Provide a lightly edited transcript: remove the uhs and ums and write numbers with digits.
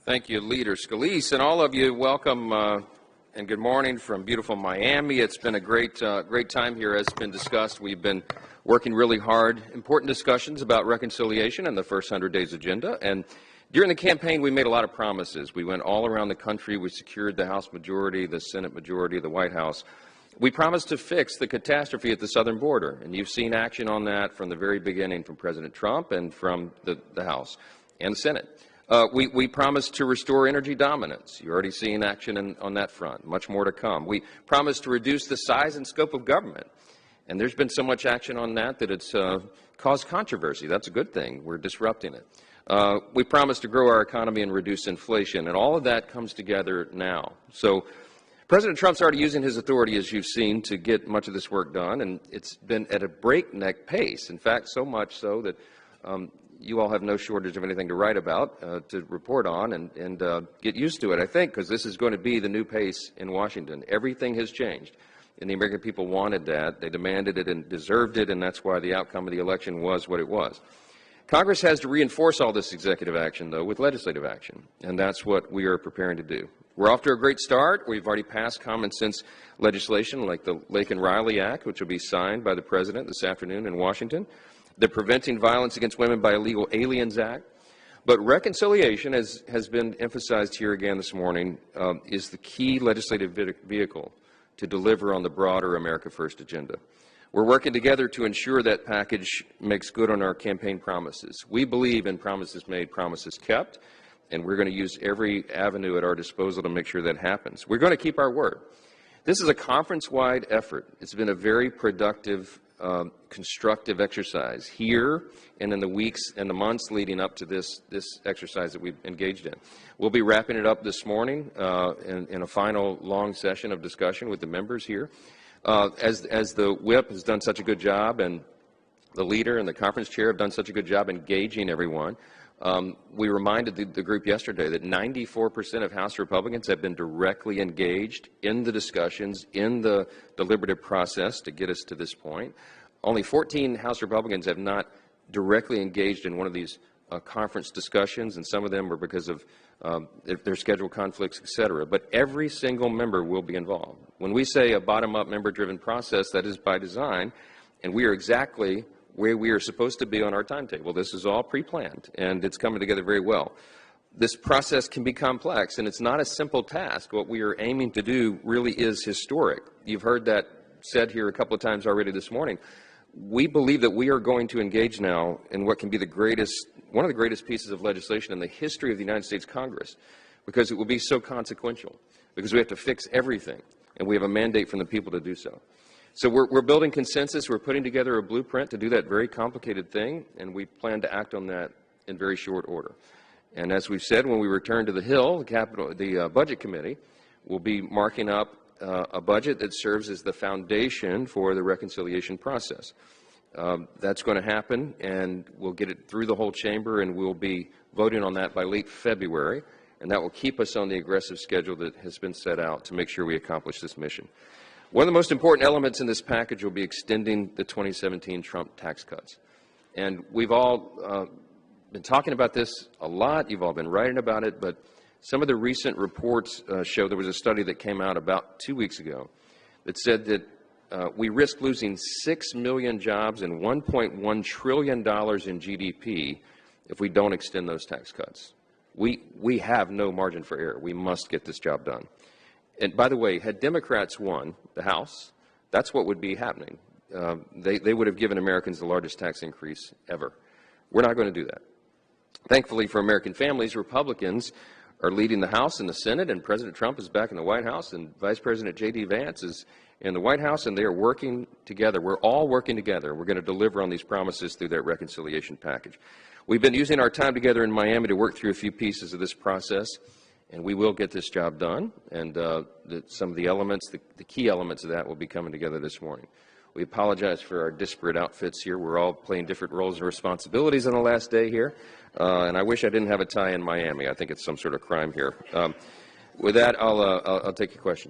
Thank you, Leader Scalise, and all of you. Welcome and good morning from beautiful Miami. It's been a great time here, as has been discussed. We've been working really hard, important discussions about reconciliation and the first 100 days agenda. And during the campaign, we made a lot of promises. We went all around the country. We secured the House majority, the Senate majority, the White House. We promised to fix the catastrophe at the southern border, and you've seen action on that from the very beginning from President Trump and from the House and the Senate. We promised to restore energy dominance. You're already seeing action on that front. Much more to come. We promised to reduce the size and scope of government. And there's been so much action on that it's caused controversy. That's a good thing. We're disrupting it. We promised to grow our economy and reduce inflation. And all of that comes together now. So President Trump's already using his authority, as you've seen, to get much of this work done. And it's been at a breakneck pace. In fact, so much so that you all have no shortage of anything to write about, to report on, and get used to it, I think, because this is going to be the new pace in Washington. Everything has changed, and the American people wanted that. They demanded it and deserved it, and that's why the outcome of the election was what it was. Congress has to reinforce all this executive action, though, with legislative action, and that's what we are preparing to do. We're off to a great start. We've already passed common sense legislation like the Lake and Riley Act, which will be signed by the President this afternoon in Washington, the Preventing Violence Against Women by Illegal Aliens Act. But reconciliation, as has been emphasized here again this morning, is the key legislative vehicle to deliver on the broader America First agenda. We're working together to ensure that package makes good on our campaign promises. We believe in promises made, promises kept, and we're going to use every avenue at our disposal to make sure that happens. We're going to keep our word. This is a conference-wide effort. It's been a very productive, constructive exercise here and in the weeks and the months leading up to this exercise that we've engaged in. We'll be wrapping it up this morning in a final long session of discussion with the members here. As the whip has done such a good job, and the leader and the conference chair have done such a good job engaging everyone, we reminded the group yesterday that 94% of House Republicans have been directly engaged in the discussions, in the deliberative process to get us to this point. Only 14 House Republicans have not directly engaged in one of these conference discussions, and some of them were because of their schedule conflicts, et cetera. But every single member will be involved. When we say a bottom-up, member-driven process, that is by design, and we are exactly where we are supposed to be on our timetable. This is all pre-planned, and it's coming together very well. This process can be complex, and it's not a simple task. What we are aiming to do really is historic. You've heard that said here a couple of times already this morning. We believe that we are going to engage now in what can be one of the greatest pieces of legislation in the history of the United States Congress, because it will be so consequential, because we have to fix everything, and we have a mandate from the people to do so. So we're building consensus. We're putting together a blueprint to do that very complicated thing, and we plan to act on that in very short order. And as we've said, when we return to the Hill, the Budget Committee will be marking up a budget that serves as the foundation for the reconciliation process. That's going to happen, and we'll get it through the whole chamber, and we'll be voting on that by late February, and that will keep us on the aggressive schedule that has been set out to make sure we accomplish this mission. One of the most important elements in this package will be extending the 2017 Trump tax cuts. And we've all been talking about this a lot. You've all been writing about it, but some of the recent reports show there was a study that came out about 2 weeks ago that said that we risk losing 6 million jobs and $1.1 trillion in GDP if we don't extend those tax cuts. We have no margin for error. We must get this job done. And by the way, had Democrats won the House, that's what would be happening. They would have given Americans the largest tax increase ever. We're not going to do that. Thankfully for American families, Republicans are leading the House and the Senate, and President Trump is back in the White House, and Vice President J.D. Vance is in the White House, and they are working together. We're all working together. We're going to deliver on these promises through that reconciliation package. We've been using our time together in Miami to work through a few pieces of this process, and we will get this job done, and some of the elements, the key elements of that will be coming together this morning. We apologize for our disparate outfits here. We're all playing different roles and responsibilities on the last day here, and I wish I didn't have a tie in Miami. I think it's some sort of crime here. With that, I'll take your questions.